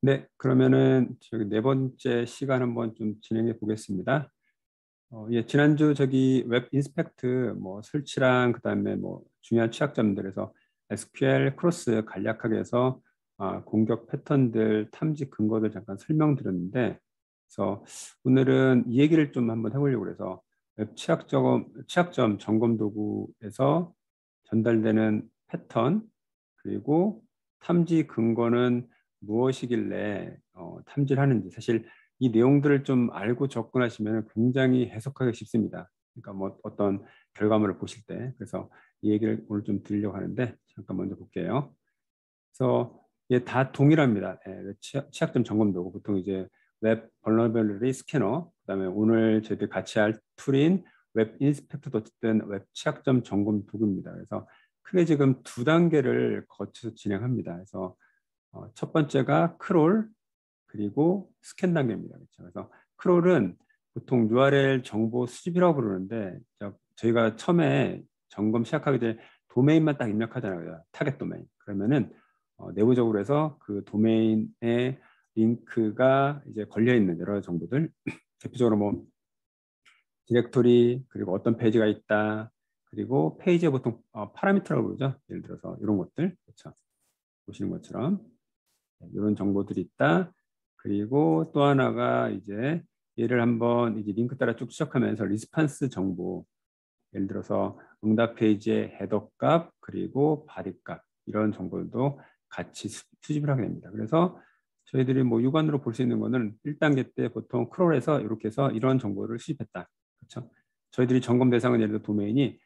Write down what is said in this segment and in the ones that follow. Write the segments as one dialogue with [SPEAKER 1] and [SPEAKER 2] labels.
[SPEAKER 1] 네, 그러면은 저기 네 번째 시간 한번 좀 진행해 보겠습니다. 예, 지난주 저기 웹 인스펙트 뭐 설치랑 그다음에 뭐 중요한 취약점들에서 SQL 크로스 간략하게 해서 공격 패턴들, 탐지 근거들 잠깐 설명드렸는데, 그래서 오늘은 이 얘기를 좀 한번 해보려고 해서 웹 취약점 점검 도구에서 전달되는 패턴 그리고 탐지 근거는 무엇이길래 탐지를 하는지, 사실 이 내용들을 좀 알고 접근하시면 굉장히 해석하기 쉽습니다. 그러니까 뭐 어떤 결과물을 보실 때. 그래서 이 얘기를 오늘 좀 드리려고 하는데, 잠깐 먼저 볼게요. 그래서 이게 다 동일합니다. 예, 취약점 점검 도구, 보통 이제 웹 벌너러빌리티 스캐너, 그다음에 오늘 저희들 같이 할 툴인 웹 인스펙터도 어쨌든 웹 취약점 점검 도구입니다. 그래서 크게 지금 두 단계를 거쳐서 진행합니다. 그래서 첫 번째가 크롤, 그리고 스캔 단계입니다. 그렇죠? 그래서 크롤은 보통 URL 정보 수집이라고 부르는데, 저희가 처음에 점검 시작하기 전에 도메인만 딱 입력하잖아요. 타겟 도메인. 그러면은 내부적으로 해서 그 도메인에 링크가 이제 걸려 있는 여러 정보들, 대표적으로 뭐 디렉토리, 그리고 어떤 페이지가 있다, 그리고 페이지에 보통 파라미터라고 부르죠. 예를 들어서 이런 것들, 그렇죠? 보시는 것처럼 이런 정보들이 있다. 그리고 또 하나가 이제 얘를 한번 이제 링크 따라 쭉 추적하면서 리스판스 정보, 예를 들어서 응답 페이지의 헤더 값 그리고 바디 값, 이런 정보도 같이 수집을 하게 됩니다. 그래서 저희들이 뭐 육안으로 볼 수 있는 거는 1단계 때 보통 크롤에서 이렇게 해서 이런 정보를 수집했다. 그렇죠? 저희들이 점검 대상은 예를 들어 도메인이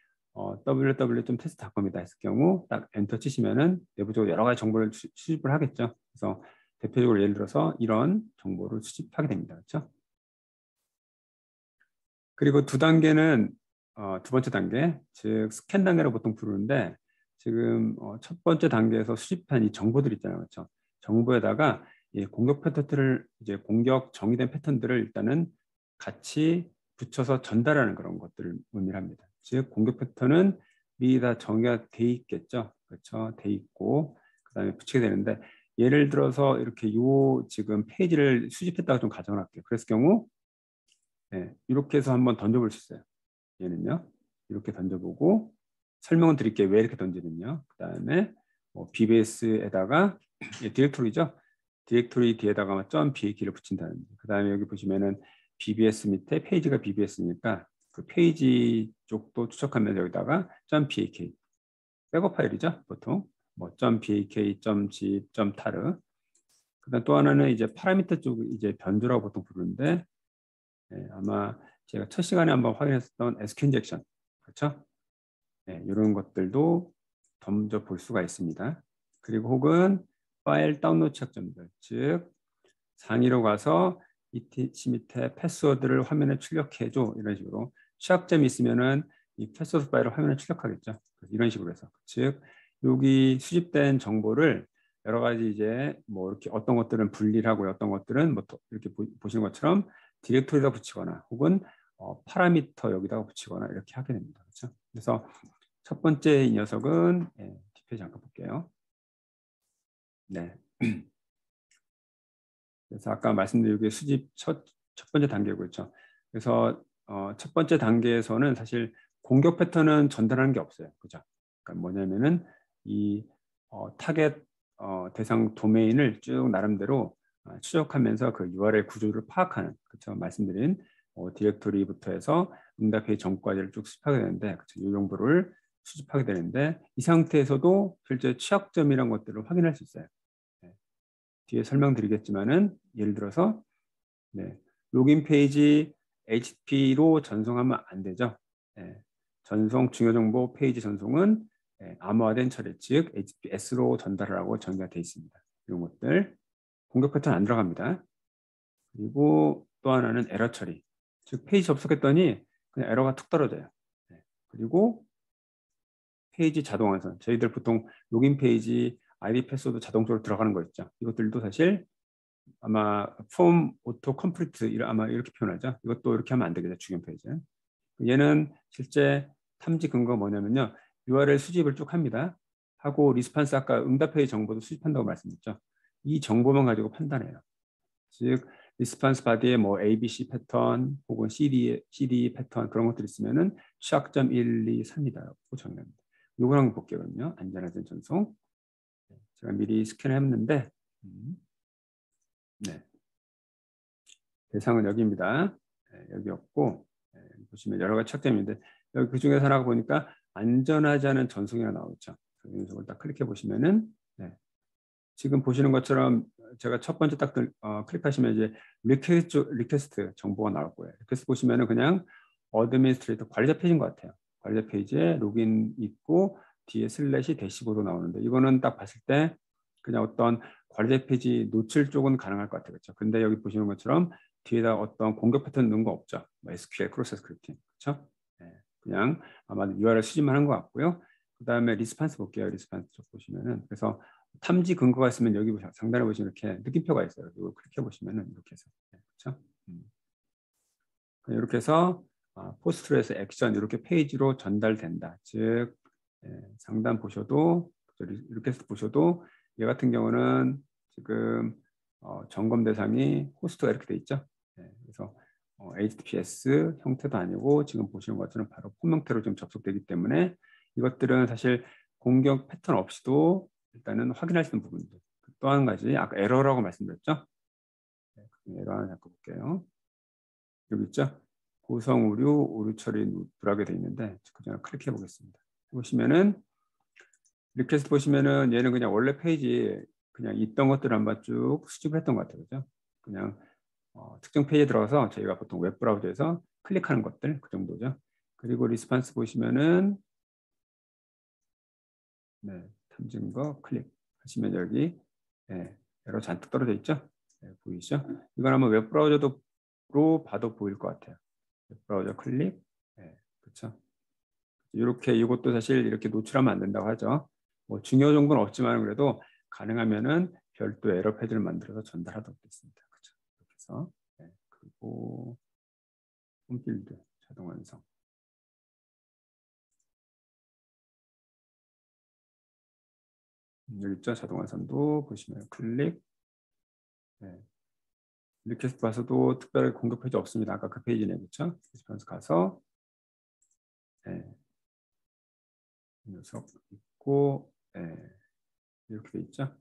[SPEAKER 1] www.test.com이다 했을 경우 딱 엔터 치시면은 내부적으로 여러 가지 정보를 수집을 하겠죠. 그래서 대표적으로 예를 들어서 이런 정보를 수집하게 됩니다. 그렇죠? 그리고 두 단계는 두 번째 단계, 즉 스캔 단계로 보통 부르는데, 지금 첫 번째 단계에서 수집한 이 정보들 있잖아요. 그렇죠? 정보에다가 이 공격 패턴들을, 이제 공격 정의된 패턴들을 일단은 같이 붙여서 전달하는 그런 것들을 의미를 합니다. 즉 공격 패턴은 미리 다 정의가 돼 있겠죠. 그렇죠? 돼 있고 그다음에 붙이게 되는데, 예를 들어서 이렇게 요 지금 페이지를 수집했다가 좀 가정을 할게요. 그랬을 경우 이렇게 해서 한번 던져볼 수 있어요. 얘는요. 이렇게 던져보고 설명을 드릴게요. 왜 이렇게 던지는요. 그 다음에 BBS에다가 디렉토리죠. 디렉토리 뒤에다가 .bak를 붙인다는. 그 다음에 여기 보시면은 BBS 밑에 페이지가 BBS니까 그 페이지 쪽도 추적하면서 여기다가 .bak 백업 파일이죠. 보통 뭐 .bak, .zip, .tar. 그다음 또 하나는 이제 파라미터 쪽 이제 변조라고 보통 부르는데, 아마 제가 첫 시간에 한번 확인했었던 SQ 인젝션, 그렇죠? 이런 것들도 던져 볼 수가 있습니다. 그리고 혹은 파일 다운로드 착점들, 즉 상위로 가서 ETC 밑에 패스워드를 화면에 출력해줘, 이런 식으로 취약점이 있으면은 이 패스워드 파일을 화면에 출력하겠죠. 이런 식으로 해서, 즉 여기 수집된 정보를 여러 가지 이제 뭐 이렇게 어떤 것들은 분리를 하고 어떤 것들은 뭐 이렇게 보시는 것처럼 디렉토리에다 붙이거나 혹은 파라미터 여기다가 붙이거나 이렇게 하게 됩니다. 그렇죠? 그래서 첫 번째 이 녀석은 뒷페이지 잠깐 볼게요. 네. 그래서 아까 말씀드린 게 수집 첫 번째 단계고 있죠. 그래서 첫 번째 단계에서는 사실 공격 패턴은 전달하는 게 없어요. 그죠? 그러니까 뭐냐면은 이 타겟 대상 도메인을 쭉 나름대로 추적하면서 그 URL 구조를 파악하는, 그렇죠? 말씀드린 디렉토리부터 해서 응답의 정보까지를 쭉 수집하게 되는데, 그렇죠? 이 정보를 수집하게 되는데, 이 상태에서도 실제 취약점이란 것들을 확인할 수 있어요. 네. 뒤에 설명드리겠지만은 예를 들어서 로긴 페이지 HTTP로 전송하면 안 되죠. 전송 중요 정보 페이지 전송은 암호화된 처리, 즉 HTTPS로 전달하라고 전개가 되어 있습니다. 이런 것들 공격 패턴 안 들어갑니다. 그리고 또 하나는 에러 처리, 즉 페이지 접속했더니 그냥 에러가 툭 떨어져요. 그리고 페이지 자동 완성, 저희들 보통 로긴 페이지 아이디 패스워드 자동적으로 들어가는 거 있죠. 이것들도 사실 아마 폼 오토 컴플리트 아마 이렇게 표현하죠. 이것도 이렇게 하면 안 되겠죠. 주변 페이지. 얘는 실제 탐지 근거가 뭐냐면요. URL 수집을 쭉 합니다. 하고 리스판스, 아까 응답 페이지 정보도 수집한다고 말씀드렸죠. 이 정보만 가지고 판단해요. 즉 리스폰스 바디에 뭐 ABC 패턴 혹은 CD 패턴 그런 것들이 있으면은 취약점 1, 2, 3이다라고 정의합니다. 요걸 한번 볼게요. 그럼요. 안전하전 전송. 제가 미리 스캔했는데 네. 대상은 여기입니다. 네, 여기였고 네, 보시면 여러 가지 취약점인데 여기 그 중에서 하나 보니까 안전하지 않은 전송이가 나오죠. 이걸 딱 클릭해 보시면은 네. 지금 보시는 것처럼 제가 첫 번째 딱 클릭하시면 이제 리퀘스트 정보가 나올 거예요. 리퀘스트 보시면은 그냥 어드미니스트레이터 관리자 페이지인 것 같아요. 관리자 페이지에 로그인 있고 뒤에 슬래시 대시보드 나오는데 이거는 딱 봤을 때 그냥 어떤 관리자 페이지 노출 쪽은 가능할 것 같아요. 그렇죠? 근데 여기 보시는 것처럼 뒤에다 어떤 공격 패턴 넣은 거 없죠. 뭐 SQL 크로스 스크립팅. 그렇죠? 네, 그냥 아마 URL 수집만 한 것 같고요. 그 다음에 리스판스 볼게요. 리스판스 쪽 보시면은 그래서 탐지 근거가 있으면 여기 상단에 보시면 이렇게 느낌표가 있어요. 이거 클릭해 보시면은 이렇게 해서 그렇죠? 이렇게 해서 포스트에서 액션 이렇게 페이지로 전달된다. 즉 상단 보셔도 이렇게 해서 보셔도 얘 같은 경우는 지금 점검 대상이 호스트가 이렇게 돼 있죠. 그래서 HTTPS 형태도 아니고 지금 보시는 것처럼 바로 폼 형태로 좀 접속되기 때문에 이것들은 사실 공격 패턴 없이도 일단은 확인할 수 있는 부분들. 또 한 가지 아까 에러라고 말씀드렸죠. 에러 하나 잡고 볼게요. 여기 있죠. 고성 오류 처리 누락이 되어 있는데 그냥 클릭해 보겠습니다. 보시면은 리퀘스트 보시면은 얘는 그냥 원래 페이지 그냥 있던 것들을 한번 쭉 수집을 했던 것 같아요. 그죠? 그냥 특정 페이지에 들어가서 저희가 보통 웹브라우저에서 클릭하는 것들 그 정도죠. 그리고 리스판스 보시면은 네, 탐진 거 클릭하시면 여기 에러 잔뜩 떨어져 있죠. 보이시죠? 이건 한번 웹브라우저로 봐도 보일 것 같아요. 웹브라우저 클릭, 그렇죠. 이렇게 이것도 사실 이렇게 노출하면 안 된다고 하죠. 뭐 중요 정보는 없지만 그래도 가능하면은 별도 에러 패드를 만들어서 전달하도록 됐습니다. 그렇죠. 이렇게 해서 그리고 홈필드 자동 완성. 여기 있죠. 자동 완성도 보시면 클릭. 이렇게 해서 봐서도 특별히 공격 페이지 없습니다. 아까 그 페이지네, 그렇죠? 리스폰스 가서 이 녀석 있고 이렇게 돼 있죠.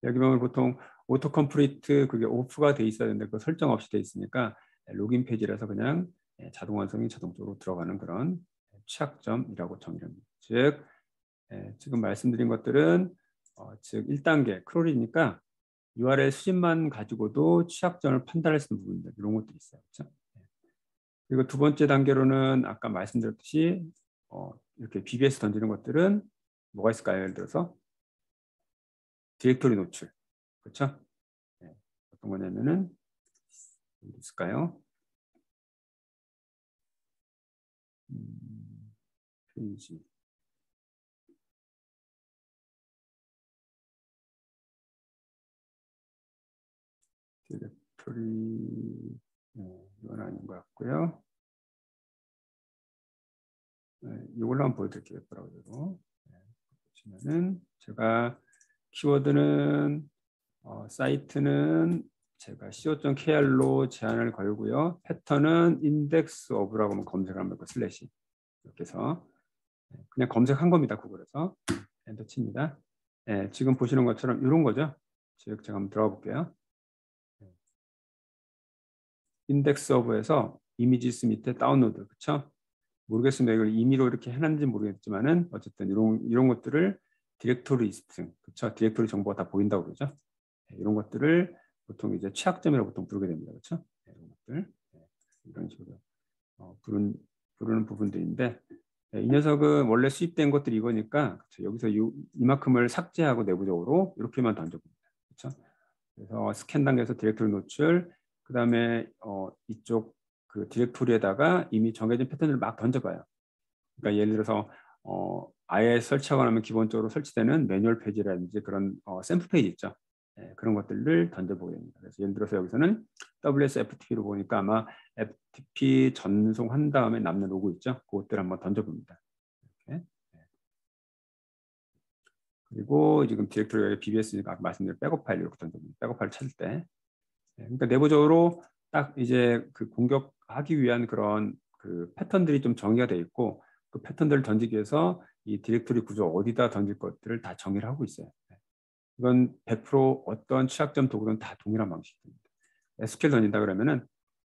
[SPEAKER 1] 여기 보면 보통 오토 컴플리트 그게 오프가 돼 있어야 되는데 그 설정 없이 돼 있으니까 로그인 페이지라서 그냥 자동 완성이 자동적으로 들어가는 그런 취약점이라고 정의합니다. 즉 지금 말씀드린 것들은 즉 1단계 크롤이니까 URL 수집만 가지고도 취약점을 판단할 수 있는 부분들 이런 것들이 있어요. 그렇죠? 그리고 두 번째 단계로는 아까 말씀드렸듯이 이렇게 BBS 던지는 것들은 뭐가 있을까요? 예를 들어서 디렉토리 노출. 그렇죠? 어떤 거냐면은 있을까요? 페이지. 디렉토리 이건 아닌 것 같고요. 이걸로 한번 보여드릴게요. 브라우저로. 보시면은 제가 키워드는 사이트는 제가 co.kr로 제한을 걸고요. 패턴은 index of라고 하면 검색을 한번 해볼게요. 슬래시 이렇게 해서 그냥 검색한 겁니다. 구글에서 엔터 칩니다. 지금 보시는 것처럼 이런 거죠. 즉 제가 한번 들어가 볼게요. 인덱스 오브에서 이미지스 밑에 다운로드 그렇죠? 모르겠습니다. 이걸 임의로 이렇게 해놨는지 모르겠지만은 어쨌든 이런 것들을 디렉토리 리스트 그렇죠? 디렉토리 정보가 다 보인다고 그러죠? 이런 것들을 보통 이제 취약점이라고 보통 부르게 됩니다. 그렇죠? 이런 것들 이런 식으로 부르는 부분들인데 이 녀석은 원래 수입된 것들이 이거니까 그렇죠? 여기서 이만큼을 삭제하고 내부적으로 이렇게만 던져봅니다. 그렇죠? 그래서 스캔 단계에서 디렉토리 노출 그 다음에 이쪽 그 디렉토리에다가 이미 정해진 패턴을 막 던져봐요. 그러니까 예를 들어서 아예 설치하고 나면 기본적으로 설치되는 매뉴얼 페이지라든지 그런 샘플 페이지 있죠. 그런 것들을 던져보게 됩니다. 그래서 예를 들어서 여기서는 WSFTP로 보니까 아마 FTP 전송한 다음에 남는 로고 있죠. 그것들 한번 던져봅니다. 이렇게. 그리고 지금 디렉토리에 BBS니까 말씀드린 백업 파일 이렇게 던져줍니다. 백업 파일 찾을 때. 그러니까 내부적으로 딱 이제 그 공격하기 위한 그런 그 패턴들이 좀 정의가 돼 있고 그 패턴들을 던지기 위해서 이 디렉토리 구조 어디다 던질 것들을 다 정의를 하고 있어요. 이건 100% 어떤 취약점 도구는 다 동일한 방식입니다. SQL 던진다 그러면은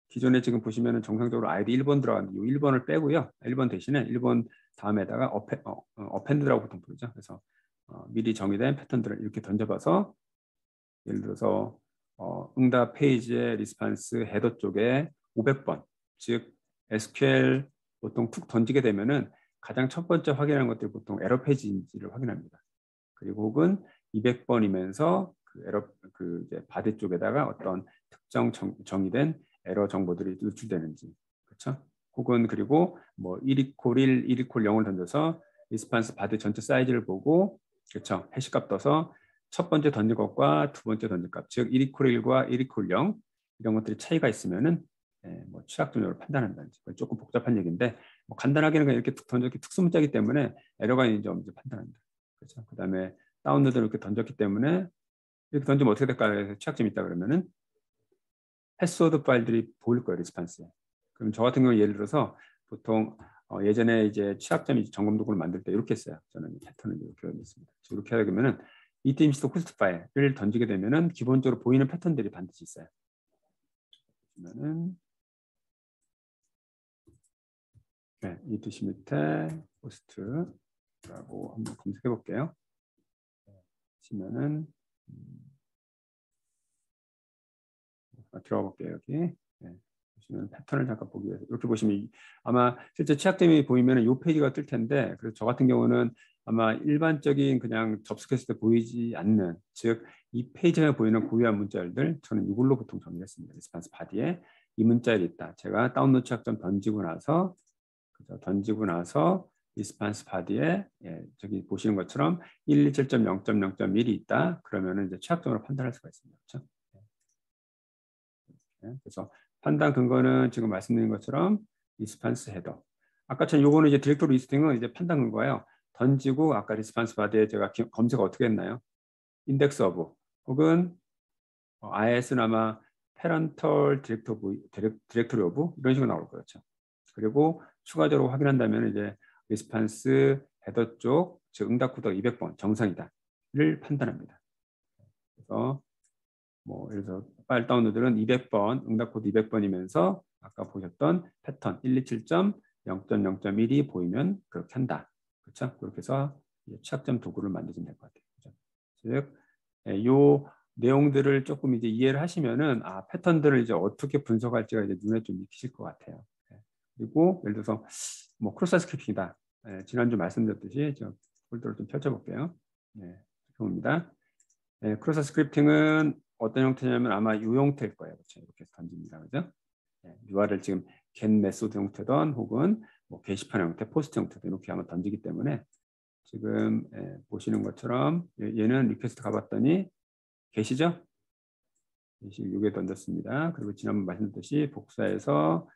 [SPEAKER 1] 기존에 지금 보시면은 정상적으로 ID 1번 들어가는데 이 1번을 빼고요. 1번 대신에 1번 다음에다가 어펜드라고 보통 부르죠. 그래서 미리 정의된 패턴들을 이렇게 던져봐서 예를 들어서 응답 페이지의 리스판스 헤더 쪽에 500번, 즉 SQL 보통 툭 던지게 되면은 가장 첫 번째 확인하는 것들이 보통 에러 페이지인지를 확인합니다. 그리고 혹은 200번이면서 그 에러 그 이제 바디 쪽에다가 어떤 특정 정의된 에러 정보들이 노출되는지, 그렇죠? 혹은 그리고 뭐 1 이퀄 1, 1 이퀄 0을 던져서 리스판스 바디 전체 사이즈를 보고, 그렇죠? 해시값 떠서 첫 번째 던진 것과 두 번째 던진 값, 즉 1 이퀄 1과 1 이퀄 0 이런 것들이 차이가 있으면은 뭐 취약점을 판단한다든지 조금 복잡한 얘기인데 뭐 간단하게는 그냥 이렇게 던졌기 특수문자이기 때문에 에러가 있는지 없는지 판단한다. 그렇죠? 그다음에 다운로드를 이렇게 던졌기 때문에 이렇게 던지면 어떻게 될까요? 취약점이 있다 그러면은 패스워드 파일들이 보일 거예요, 리스판스에. 그럼 저 같은 경우 예를 들어서 보통 예전에 이제 취약점 점검 도구를 만들 때 이렇게 했어요. 저는 패턴을 이렇게 했습니다. 이렇게 하게 되면은 이트임스토 코스트 파일을 던지게 되면은 기본적으로 보이는 패턴들이 반드시 있어요. 보시면은 네, 이트시 밑에 코스트라고 한번 검색해 볼게요. 보시면은 들어가 볼게요. 여기. 네. 보시면 패턴을 잠깐 보기 위해서 이렇게 보시면 아마 실제 취약점이 보이면 이 페이지가 뜰 텐데, 그래서 저 같은 경우는 아마 일반적인 그냥 접속했을 때 보이지 않는, 즉 이 페이지에 보이는 고유한 문자열들 저는 이걸로 보통 정리했습니다. 리스판스 바디에 이 문자열이 있다. 제가 다운로드 취약점 던지고 나서 리스판스 바디에 저기 보시는 것처럼 127.0.0.1이 있다. 그러면은 이제 취약점으로 판단할 수가 있습니다. 그렇죠? 그래서 판단 근거는 지금 말씀드린 것처럼 리스판스 헤더. 아까처럼 요거는 이제 디렉토리 리스팅은 이제 판단 근거예요. 던지고 아까 리스판스 바디에 제가 검색 어떻게 했나요? 인덱스 오브 혹은 IS는 아마 페런털 디렉토리 오브 이런 식으로 나올 거였죠. 그리고 추가적으로 확인한다면 이제 리스판스 헤더 쪽, 즉 응답 코드가 200번 정상이다를 판단합니다. 그래서 뭐 예를 들어서 파일 다운로드는 200번, 응답 코드 200번이면서 아까 보셨던 패턴 127.0.0.1이 보이면 그렇게 한다. 그렇죠? 그렇게 해서 취약점 도구를 만드시면 될 것 같아요. 그렇죠? 즉, 이 내용들을 조금 이제 이해를 하시면은 패턴들을 이제 어떻게 분석할지가 이제 눈에 좀 익히실 것 같아요. 그리고 예를 들어서 뭐 크로스 스크립팅이다. 지난주 말씀드렸듯이 저 폴더를 좀 펼쳐볼게요. 처음입니다. 크로스 스크립팅은 어떤 형태냐면 아마 이 형태일 거예요. 그렇죠? 이렇게 던집니다. 그죠? URL 지금 get 메소드 형태든 혹은 뭐 게시판 형태, 포스트 형태든 이렇게 한번 던지기 때문에 지금 보시는 것처럼 얘는 리퀘스트 가봤더니 게시죠? 게시 6에 던졌습니다. 그리고 지난번 말씀드렸듯이 복사해서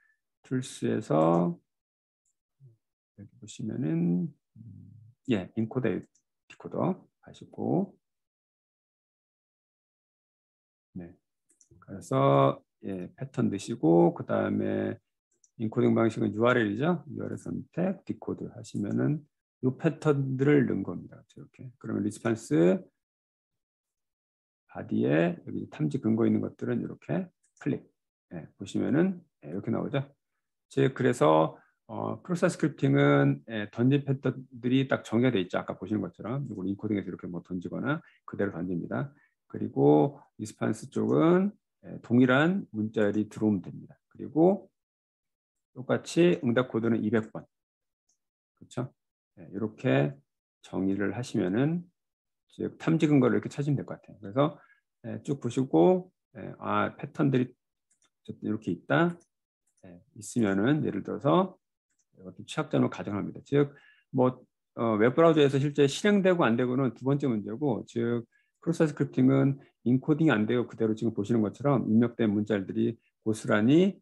[SPEAKER 1] 툴스에서 여기 보시면은 인코더 디코더 하시고 그래서 패턴 넣으시고 그 다음에 인코딩 방식은 URL이죠. URL 선택, 디코드 하시면은 이 패턴들을 넣은 겁니다. 이렇게. 그러면 리스판스 바디에 여기 탐지 근거 있는 것들은 이렇게 클릭. 보시면은 이렇게 나오죠. 즉 그래서 크로스 스크립팅은 던진 패턴들이 딱 정해져 있죠. 아까 보시는 것처럼 이걸 인코딩해서 이렇게 뭐 던지거나 그대로 던집니다. 그리고 리스판스 쪽은 동일한 문자열이 들어오면 됩니다. 그리고 똑같이 응답 코드는 200번. 그렇죠? 이렇게 정의를 하시면은 즉 탐지 근거를 이렇게 찾으면 될 것 같아요. 그래서 쭉 보시고 패턴들이 이렇게 있다. 있으면은 예를 들어서 이렇게 취약점을 가정합니다. 즉 뭐 웹브라우저에서 실제 실행되고 안 되고는 두 번째 문제고, 즉 크로스 스크립팅은 인코딩이 안 되고 그대로 지금 보시는 것처럼 입력된 문자들이 고스란히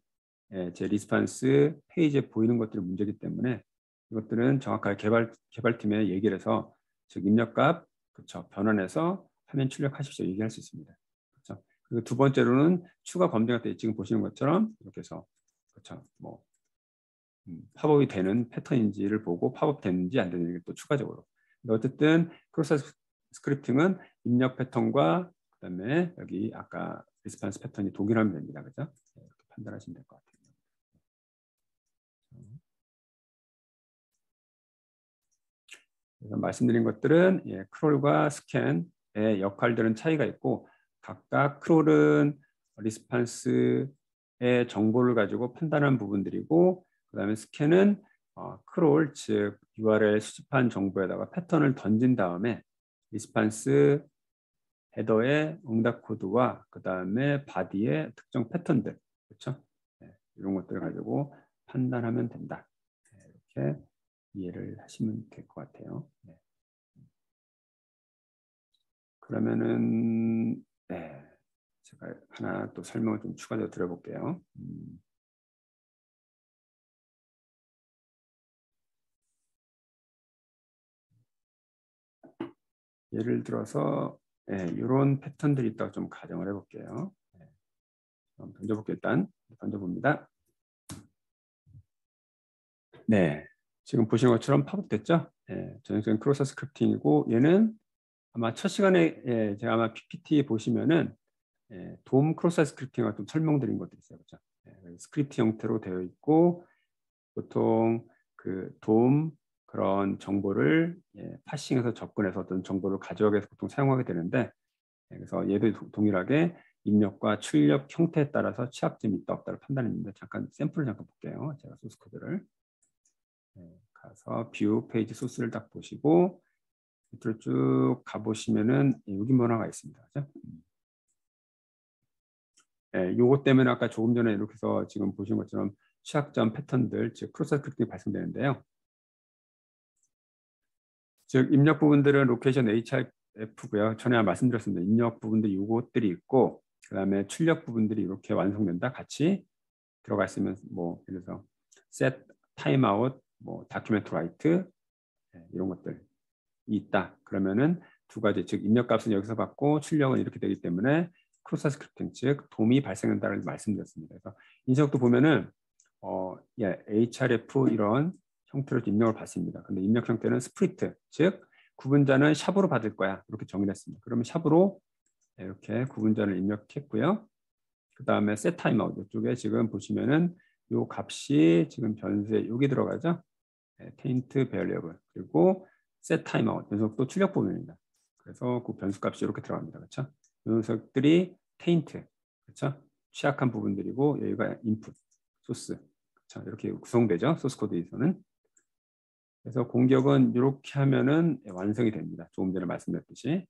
[SPEAKER 1] 제 리스판스 페이지에 보이는 것들이 문제이기 때문에 이것들은 정확하게 개발팀에 얘기를 해서 즉 입력값 그렇죠. 변환해서 화면 출력하십시오. 얘기할 수 있습니다. 그렇죠. 그리고 두 번째로는 추가 검증할 때 지금 보시는 것처럼 이렇게 해서 그렇죠. 뭐 팝업이 되는 패턴인지를 보고 팝업 되는지 안 되는지 또 추가적으로. 근데 어쨌든 크로스 스크립팅은 입력 패턴과 그다음에 여기 아까 리스폰스 패턴이 동일하면 됩니다. 그죠? 이렇게 판단하시면 될 것 같아요. 그래서 말씀드린 것들은 크롤과 스캔의 역할들은 차이가 있고 각각 크롤은 리스폰스의 정보를 가지고 판단한 부분들이고 그다음에 스캔은 크롤 즉 URL 수집한 정보에다가 패턴을 던진 다음에 리스폰스 헤더의 응답 코드와 그다음에 바디의 특정 패턴들 그렇죠? 이런 것들을 가지고 판단하면 된다. 이렇게 이해를 하시면 될 것 같아요. 그러면은 제가 하나 또 설명을 좀 추가적으로 드려볼게요. 예를 들어서 이런 패턴들이 있다고 좀 가정을 해볼게요. 한번 던져볼게요. 일단 던져봅니다. 네, 지금 보시는 것처럼 팝업됐죠? 전형적인 크로스 스크립팅이고 얘는 아마 첫 시간에 제가 아마 PPT 보시면은 돔 크로스 스크립팅과 좀 설명드린 것도 있어요. 그렇죠? 스크립트 형태로 되어 있고 보통 그 돔 그런 정보를 파싱해서 접근해서 어떤 정보를 가져가기 위해서 보통 사용하게 되는데 그래서 얘도 동일하게 입력과 출력 형태에 따라서 취약점이 있다 없다를 판단했는데 잠깐 샘플을 잠깐 볼게요. 제가 소스 코드를 가서 뷰 페이지 소스를 딱 보시고 밑으로 쭉 가보시면은 여기 뭐나가 있습니다. 그죠? 요거 때문에 아까 조금 전에 이렇게 해서 지금 보신 것처럼 취약점 패턴들 즉 크로스 스크립팅이 발생되는데요. 즉 입력 부분들은 로케이션 href고요. 전에 말씀드렸습니다. 입력 부분들 요것들이 있고 그다음에 출력 부분들이 이렇게 완성된다. 같이 들어가 있으면 뭐 예를 들어서 set timeout, 뭐 document write 이런 것들이 있다. 그러면은 두 가지 즉 입력 값은 여기서 받고 출력은 이렇게 되기 때문에 크로스 스크립팅 즉 돔이 발생한다는 말씀드렸습니다. 그래서 인석도 보면은 href 이런 형태로 입력을 받습니다. 근데 입력 형태는 스프리트 즉 구분자는 샵으로 받을 거야 이렇게 정의했습니다. 그러면 샵으로 이렇게 구분자를 입력했고요. 그 다음에 set timeout 이쪽에 지금 보시면은 요 값이 지금 변수에 여기 들어가죠. taint variable 그리고 set timeout 녀석도 출력 부분입니다. 그래서 그 변수 값이 이렇게 들어갑니다. 그렇죠? 이 녀석들이 taint 그렇죠? 취약한 부분들이고 여기가 input 소스 그렇죠? 이렇게 구성되죠. 소스 코드에서는. 그래서 공격은 이렇게 하면은 완성이 됩니다. 조금 전에 말씀드렸듯이.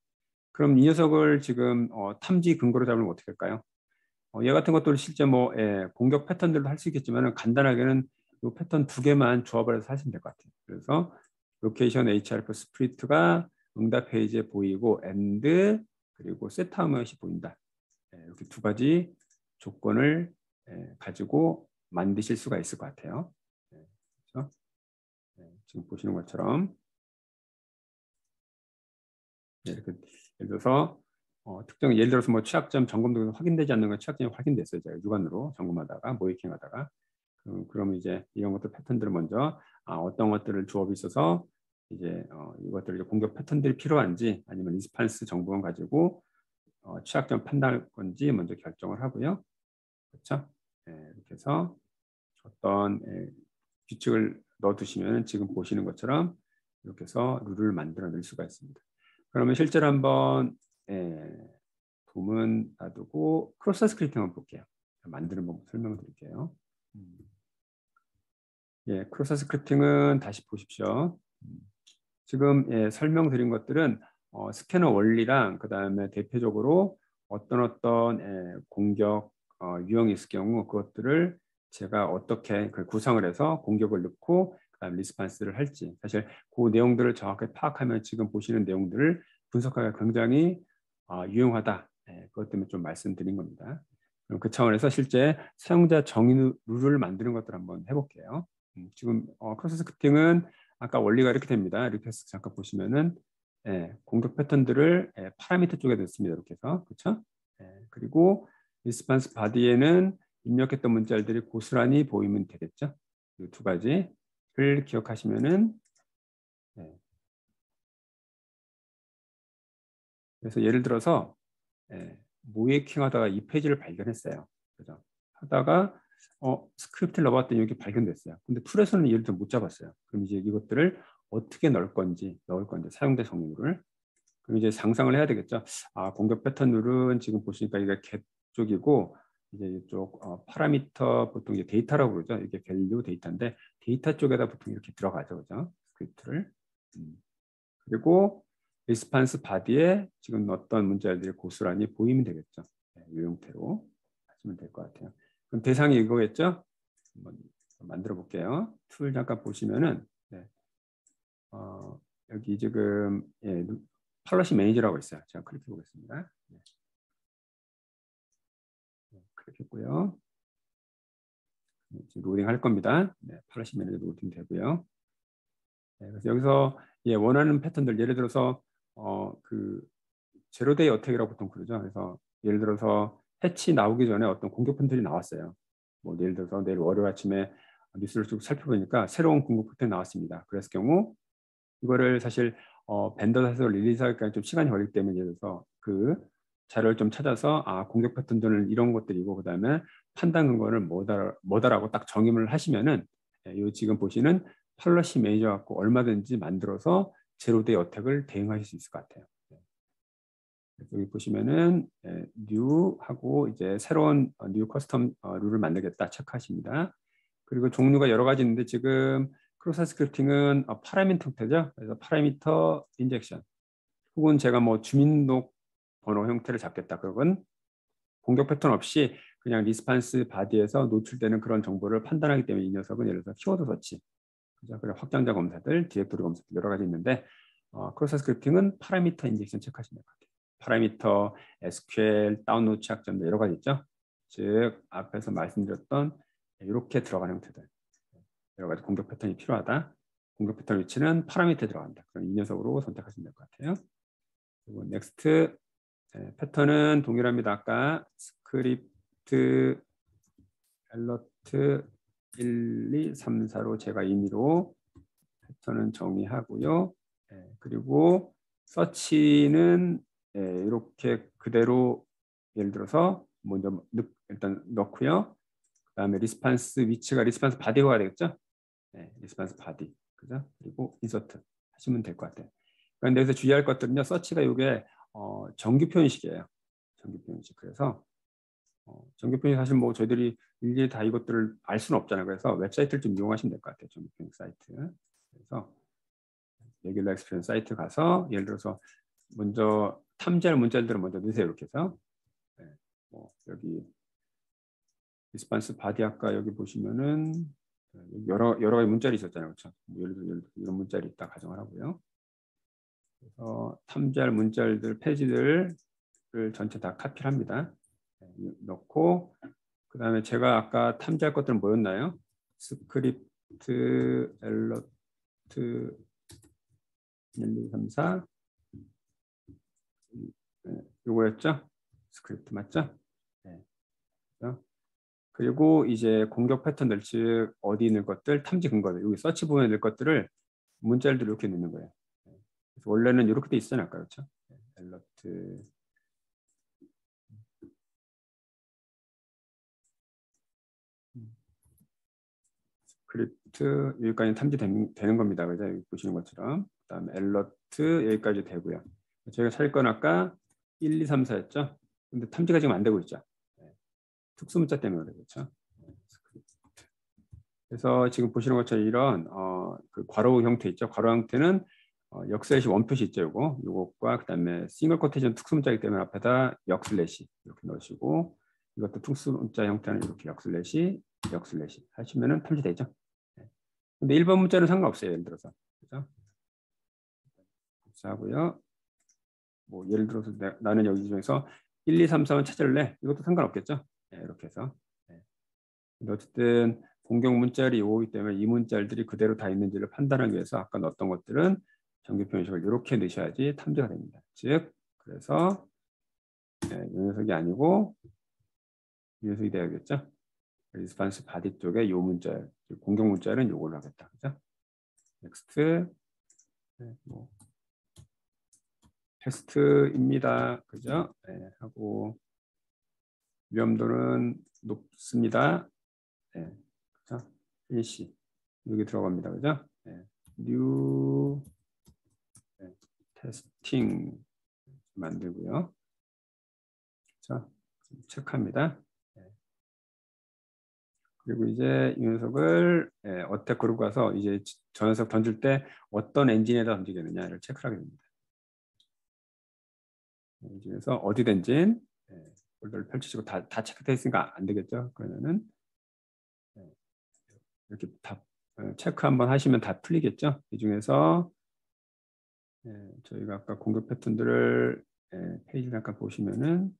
[SPEAKER 1] 그럼 이 녀석을 지금 탐지 근거로 잡으면 어떻게 할까요? 얘 같은 것도 실제 뭐 공격 패턴들도 할 수 있겠지만 간단하게는 이 패턴 두 개만 조합을 해서 하시면 될 것 같아요. 그래서 로케이션 href 스프리트가 응답 페이지에 보이고 and 그리고 세트아웃이 보인다. 이렇게 두 가지 조건을 가지고 만드실 수가 있을 것 같아요. 그렇죠? 지금 보시는 것처럼 이렇게 예를 들어서 특정 예를 들어서 뭐 취약점 점검 등에서 확인되지 않는 건 취약점이 확인됐어요. 제가 육안으로 점검하다가 모이킹하다가 그러면 이제 이런 것들 패턴들을 먼저 어떤 것들을 조합이 있어서 이제 이것들 이제 공격 패턴들이 필요한지 아니면 리스판스 정보만 가지고 취약점 판단할 건지 먼저 결정을 하고요. 그렇죠? 이렇게 해서 어떤 규칙을 넣어두시면 지금 보시는 것처럼 이렇게 해서 룰을 만들어낼 수가 있습니다. 그러면 실제로 한번 돔은 놔두고 크로스 스크립팅 한번 볼게요. 만드는 방법 설명을 드릴게요. 크로스 스크립팅은 다시 보십시오. 지금 설명드린 것들은 스캐너 원리랑 그 다음에 대표적으로 어떤 공격 유형이 있을 경우 그것들을 제가 어떻게 구성을 해서 공격을 넣고 그다음 리스판스를 할지 사실 그 내용들을 정확하게 파악하면 지금 보시는 내용들을 분석하기가 굉장히 유용하다. 그것 때문에 좀 말씀드린 겁니다. 그럼 그 차원에서 실제 사용자 정의 룰을 만드는 것들 한번 해볼게요. 지금 크로스 스크립팅은 아까 원리가 이렇게 됩니다. 이렇게 해서 잠깐 보시면은 공격 패턴들을 파라미터 쪽에 넣습니다. 이렇게 해서 그렇죠? 그리고 리스폰스 바디에는 입력했던 문자들이 고스란히 보이면 되겠죠? 이 두 가지를 기억하시면은 그래서 예를 들어서 모이킹 하다가 이 페이지를 발견했어요. 그죠? 하다가 스크립트를 넣어봤더니 여기 발견됐어요. 근데 툴에서는 예를 들어 못 잡았어요. 그럼 이제 이것들을 어떻게 넣을 건지 사용대 정의를 그럼 이제 상상을 해야 되겠죠. 공격 패턴 룰은 지금 보시니까 이게 get 쪽이고 이제 이쪽 파라미터 보통 이제 데이터라고 그러죠. 이게 밸류 데이터인데 데이터 쪽에다 보통 이렇게 들어가죠, 그죠? 스크립트를. 그리고 리스판스 바디에 지금 어떤 문자들이 고스란히 보이면 되겠죠. 이 형태로 하시면 될 것 같아요. 그럼 대상이 이거겠죠? 한번 만들어 볼게요. 툴 잠깐 보시면은 여기 지금 펄러시 매니저라고 있어요. 제가 클릭해 보겠습니다. 클릭했고요. 지금 로딩 할 겁니다. 펄러시 매니저 로딩 되고요. 그래서 여기서 원하는 패턴들 예를 들어서 그 제로데이 어택이라고 보통 그러죠. 그래서 예를 들어서 패치 나오기 전에 어떤 공격 패턴이 나왔어요. 뭐 예를 들어서 내일 월요일 아침에 뉴스를 쭉 살펴보니까 새로운 공격 패턴이 나왔습니다. 그랬을 경우 이거를 사실 벤더에서 릴리즈하기까지 좀 시간이 걸리기 때문에 예를 들어서 그 자료를 좀 찾아서 공격 패턴들은 이런 것들이고 그다음에 판단 근거를 뭐다라고 딱 정의를 하시면은 이 지금 보시는 펄러시 매니저 갖고 얼마든지 만들어서 제로데이 어택을 대응하실 수 있을 것 같아요. 여기 보시면은 new 하고 이제 새로운 new 커스텀 룰을 만들겠다 체크하십니다. 그리고 종류가 여러 가지 있는데 지금 크로스 스크립팅은 파라미터 형태죠. 그래서 파라미터 인젝션 혹은 제가 뭐 주민등록 번호 형태를 잡겠다. 그건 공격 패턴 없이 그냥 리스판스 바디에서 노출되는 그런 정보를 판단하기 때문에 이 녀석은 예를 들어서 키워드 서치, 그래서 확장자 검사들, 디렉토리 검사들 여러 가지 있는데 크로스 스크립팅은 파라미터 인젝션 체크하시면 될 것 같아요. 파라미터, SQL, 다운로드 취약점들 여러 가지 있죠. 즉 앞에서 말씀드렸던 이렇게 들어가는 형태들 여러 가지 공격 패턴이 필요하다. 공격 패턴 위치는 파라미터에 들어간다. 그럼 이 녀석으로 선택하시면 될 것 같아요. 그리고 넥스트 패턴은 동일합니다. 아까 스크립트 알러트 1, 2, 3, 4로 제가 임의로 패턴은 정의하고요. 그리고 서치는 이렇게 그대로 예를 들어서 먼저 일단 넣고요. 그 다음에 리스판스 위치가 리스판스 바디가 되겠죠? 리스판스 바디, 그죠? 그리고 인서트 하시면 될 것 같아요. 그런데 여기서 주의할 것들은요. 서치가 이게 정규 표현식이에요. 정규 표현식. 그래서 정규 표현식 사실 뭐 저희들이 일일이 다 이것들을 알 수는 없잖아요. 그래서 웹사이트를 좀 이용하시면 될 것 같아요. 정규 표현식 사이트. 그래서 레귤러 익스피리언스 사이트 가서 예를 들어서 먼저 탐지할 문자들을 먼저 넣으세요. 이렇게 해서 뭐 여기 리스판스 바디 아까 여기 보시면은 여러 가지 문자리 있었잖아요. 그렇죠? 예를 들어 이런 문자리 있다 가정을 하고요. 그래서 탐지할 문자들 페이지들을 전체 다 카피를 합니다. 넣고 그 다음에 제가 아까 탐지할 것들은 뭐였나요? 스크립트 알러트 1, 2, 3, 4 요거였죠? 스크립트 맞죠? 네. 그리고 이제 공격 패턴들 즉 어디 있는 것들 탐지 근거들 여기 서치 부분에 있는 것들을 문자를 이렇게 넣는 거예요. 그래서 원래는 이렇게 돼 있잖아요, 아까 그렇죠? 알러트 스크립트 여기까지 탐지되는 겁니다. 그죠? 여기 보시는 것처럼 그다음에 알러트 여기까지 되고요. 저희가 찾을 건 아까 1, 2, 3, 4였죠? 근데 탐지가 지금 안 되고 있죠. 특수 문자 때문에 그렇죠. 그래서 지금 보시는 것처럼 이런 그 괄호 형태 있죠. 괄호 형태는 역슬래시 원표시 있죠. 요것과 그다음에 싱글 코테이션 특수 문자이기 때문에 앞에다 역슬래시 이렇게 넣으시고 이것도 특수 문자 형태는 이렇게 역슬래시 하시면은 탐지되죠. 근데 1번 문자는 상관없어요. 예를 들어서 그죠? 하고요. 뭐 예를 들어서 나는 여기 중에서 1, 2, 3, 4만 찾을래? 이것도 상관없겠죠? 이렇게 해서. 근데 어쨌든 공격 문자열이 오기 때문에 이 문자열들이 그대로 다 있는지를 판단하기 위해서 아까 넣었던 것들은 정규표 현식을 이렇게 넣으셔야지 탐지가 됩니다. 즉 그래서 이 녀석이 아니고 이 녀석이 돼야겠죠. 리스판스 바디 쪽에 요 문자, 공격 문자는 요걸로 하겠다. 그죠? 넥스트 뭐 테스트입니다. 그죠? 네, 하고 위험도는 높습니다. 네, 그죠? 피니시 여기 들어갑니다. 그죠? 네, 뉴 네, 테스팅 만들고요. 자, 체크합니다. 네. 그리고 이제 이 녀석을 어택으로 가서 이제 저 녀석 던질 때 어떤 엔진에다 던지겠느냐를 체크하게 됩니다. 엔진에서 어디 엔진 폴더를 펼치시고 다 체크되어 있으니까 안 되겠죠. 그러면은 이렇게 다 체크 한번 하시면 다 풀리겠죠. 이 중에서 저희가 아까 공격 패턴들을 페이지를 잠깐 보시면은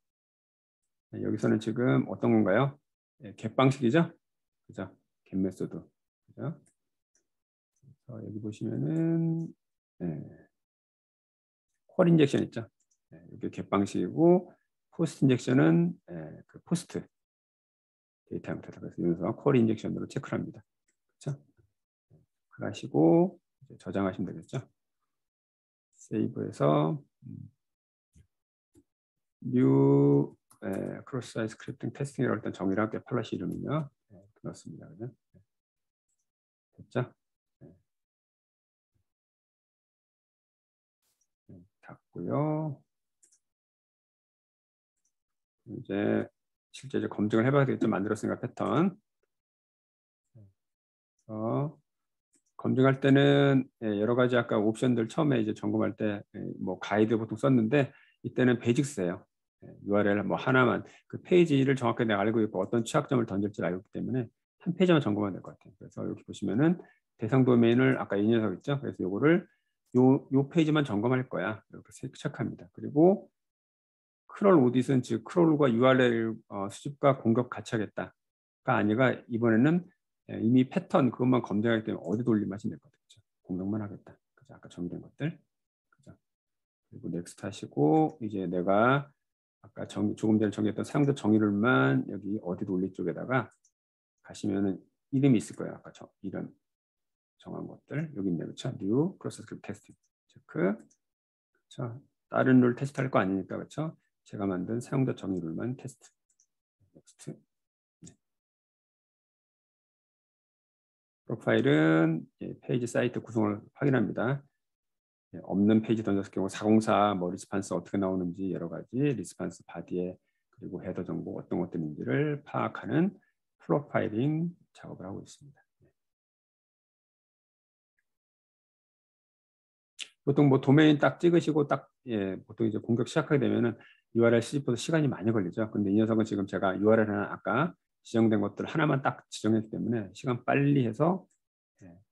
[SPEAKER 1] 여기서는 지금 어떤 건가요? 겟 방식이죠. 그죠? 겟 메소드. 그죠? 여기 보시면은 콜 인젝션 있죠. 이게 겟 방식이고 포스트 인젝션은 그 포스트 데이터 형태다. 그래서 여기서 콜 인젝션으로 체크를 합니다. 그렇죠? 하시고 저장하시면 되겠죠. 세이브해서 new 크로스 사이트 스크립팅 테스팅이라고 일단 정의를 할게요. 팔라시 이름은요. 넣었습니다. 그죠? 됐죠? 닫고요. 이제 실제 이제 검증을 해봐야 되겠죠. 만들었으니까 패턴. 검증할 때는 여러 가지 아까 옵션들 처음에 이제 점검할 때 뭐 가이드 보통 썼는데 이때는 베이직스예요. URL 뭐 하나만 그 페이지를 정확하게 내가 알고 있고 어떤 취약점을 던질지 알고 있기 때문에 한 페이지만 점검하면 될 것 같아요. 그래서 여기 보시면은 대상 도메인을 아까 이 녀석 있죠. 그래서 요거를 요 페이지만 점검할 거야. 이렇게 체크합니다. 그리고 크롤 오딧은 즉 크롤과 URL 수집과 공격 같이 하겠다가 아니라 이번에는 이미 패턴 그것만 검증하기 때문에 어디 돌리면 하시면 될 것 같아요. 그렇죠? 공격만 하겠다. 그죠? 아까 정의된 것들. 그죠? 그리고 넥스트 하시고 이제 내가 아까 조금 전에 정의했던 사용자 정의를만 여기 어디 돌릴 쪽에다가 가시면은 이름이 있을 거예요. 아까 이름 정한 것들 여기 있네요. 그렇죠? new 크로스 스크립트 테스트 체크. 그렇죠? 다른 룰 테스트할 거 아니니까 그렇죠? 제가 만든 사용자 정의 룰만 테스트. 넥스트. 프로파일은 페이지 사이트 구성을 확인합니다. 없는 페이지 던졌을 경우 404 뭐 리스판스 어떻게 나오는지 여러 가지 리스판스 바디에 그리고 헤더 정보 어떤 것들인지를 파악하는 프로파일링 작업을 하고 있습니다. 보통 뭐 도메인 딱 찍으시고 딱 보통 이제 공격 시작하게 되면은 URL 수집보다 시간이 많이 걸리죠. 근데 이 녀석은 지금 제가 URL 하나 아까 지정된 것들 하나만 딱 지정했기 때문에 시간 빨리 해서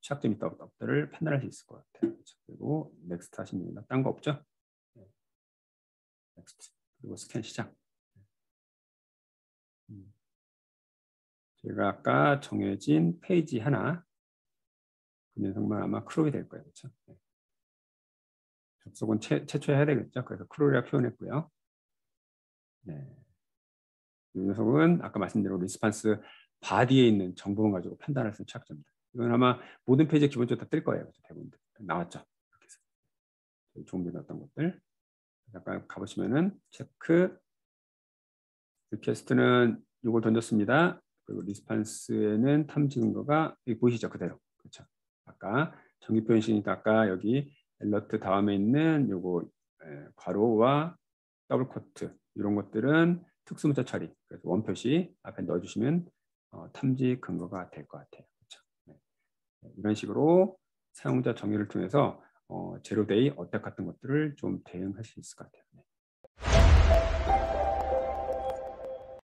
[SPEAKER 1] 취약점이 있다 없다를 판단할 수 있을 것 같아요. 그리고 넥스트 하시면 됩니다. 딴 거 없죠? 넥스트. 그리고 스캔 시작. 제가 아까 정해진 페이지 하나 그 녀석만 아마 크롤이 될 거예요. 그렇죠? 접속은 최초에 해야 되겠죠. 그래서 크롤이라 표현했고요. 네. 이 녀석은 아까 말씀드린 리스판스 바디에 있는 정보만 가지고 판단할 수 있는 취약점입니다. 이건 아마 모든 페이지에 기본적으로 다 뜰 거예요. 대부분 나왔죠. 이렇게 해서 조금 전에 어떤 것들 잠깐 가보시면은 체크 리퀘스트는 이걸 던졌습니다. 그리고 리스판스에는 탐지 근거가 여기 보이시죠? 그대로. 그렇죠. 아까 정의 표현식이니까 아까 여기 엘러트 다음에 있는 요거 괄호와 더블 코트 이런 것들은 특수문자 처리. 그래서 원표시 앞에 넣어주시면 탐지 근거가 될 것 같아요. 그렇죠. 네. 이런 식으로 사용자 정의를 통해서 제로데이 어택 같은 것들을 좀 대응할 수 있을 것 같아요. 네.